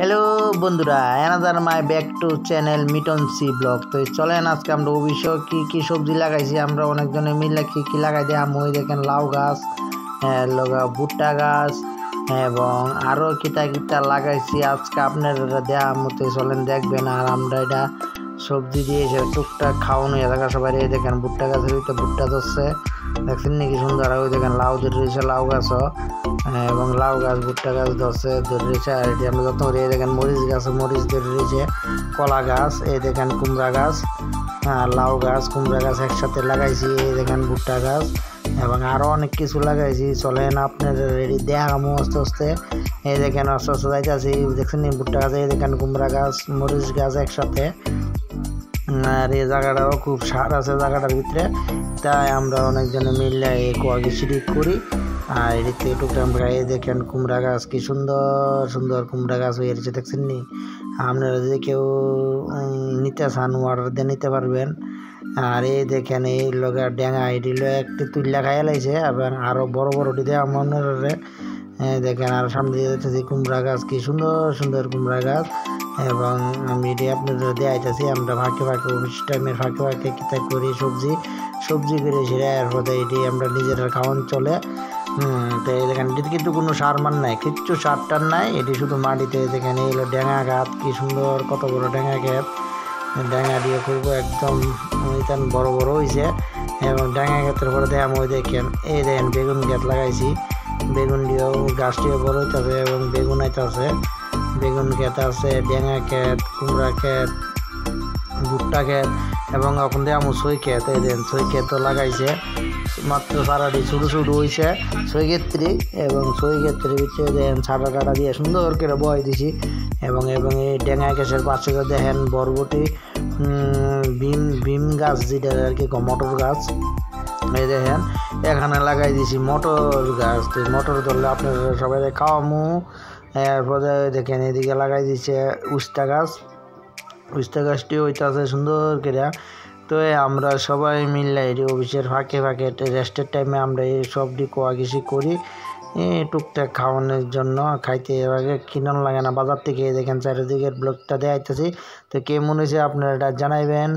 Hello বন্ধুরা, another my back to channel Miton সি vlog. তো চলেন আজকে আমরা অবশ্য কী সবজি লাগাইছি, আমরা অনেকজনে মিলে কী লাগাই দিই। আমি দেখেন লাউ গাছ, ভুট্টা গাছ এবং আরও কিটা লাগাইছি। আজকে আপনারা দেওয়া মতো চলেন দেখবেন। আর আমরা এটা সবজি দিয়েছে টুকটাক খাওয়ানো এলাকা সবাই। দেখেন ভুট্টা গাছের ভিতরে ভুট্টা ধরছে, দেখছেন নাকি সুন্দর। ওই দেখেন লাউ ধরে রয়েছে, লাউ গাছও এবং লাউ গাছ ভুট্টা গাছ ধরে রয়েছে। আর এটি আমরা যত্ন করি। দেখেন মরিচ গাছ, মরিচ ধরে রয়েছে, কলা গাছ, এই দেখেন কুমড়া গাছ, লাউ গাছ, কুমড়া গাছ একসাথে লাগাইছি। এই দেখেন ভুট্টা গাছ এবং আরও অনেক কিছু লাগাইছি। চলেন আপনার রেডি দেখামো আস্তে আস্তে। এই দেখেন আস্তে আস্তে যাইতেছি, দেখছেন ভুট্টা গাছ, এই দেখেন কুমড়া গাছ, মরিচ গাছ একসাথে। আর এই জায়গাটাও খুব সার আছে জায়গাটার ভিতরে, তাই আমরা অনেকজনে মিললে এই কোয়াগি সিঁড়ি করি। আর এদিকে টুকটা আমরা এই দেখেন কুমড়া গাছ, কি সুন্দর সুন্দর কুমড়া গাছ হয়ে গেছে, দেখছেন নি। আপনারা যদি কেউ নিতে চান অর্ডার দিয়ে নিতে পারবেন। আর এই দেখেন এই লগা ডেঙা এটি একটি তুল্লা খাইয়া লাইছে, আবার আরও বড় বড়টি দেওয়া মনে দেখেন। আর সামনে দিয়ে দেখতেছি কুমড়া গাছ, কি সুন্দর সুন্দর কুমড়া গাছ। এবং আমি এটি আপনাদের দেখাইতেছি। আমরা ফাঁকে অফিস টাইমের ফাঁকে কিতা করি সবজি করে সেটা এরপর এটি আমরা নিজেরা খাওয়ান চলে। তো এই দেখেন এটিতে কিন্তু কোনো সার মান নাই, কিচ্ছু সার টার নাই, এটি শুধু মাটিতে। দেখেন এই হলো ডেঙা গাছ, কি সুন্দর কত বড় ডেঙা গাছ। ডেঙা দিয়ে করবো একদম বড় বড় হয়েছে। এবং ডেঙা গাছের পরে দেখাম ওই দেখেন, এই দেখেন বেগুন গাছ লাগাইছি, বেগুন দিয়েও গাছটিও বড় হইতেছে এবং বেগুন আইতেছে। বেগুন ক্ষেত আছে, ডেঙা ক্ষেত, কুমড়া ক্ষেত, ভুট্টা ক্ষেত এবং এখন দিয়ে আমার সই ক্ষেত। এই দেন সই ক্ষেতও লাগাইছে, মাত্র সারাটি ছোটো ছোটো হয়েছে সই ক্ষেত্রে। এবং সই ক্ষেত্রের ভিতরে দেখেন ছাটা টাটা দিয়ে সুন্দর করে বয় দিছি। এবং এই ডেঙা গাছের পাশে দেখেন বরবটি, বিম গাছ যেটা আর কি মটর গাছ। এই দেখেন এখানে লাগাই দিছি মটর গাছ। তো মটর ধরলে আপনারা সবাই খাওয়ামু। এরপরে দেখেন এদিকে লাগাই দিচ্ছে উস্তা গাছটি হইতেছে সুন্দর করে। তো আমরা সবাই মিললে এটি অফিসের ফাঁকে রেস্টের টাইমে আমরা এই সবটি কোয়াগিসি করি টুকটাক খাওয়ানোর জন্য। খাইতে এভাবে কিনন লাগে না বাজার থেকে। দেখেন চারিদিকের ব্লগটা দেখাইতেছি। তো কে মনে হয়েছে আপনারা এটা জানাইবেন।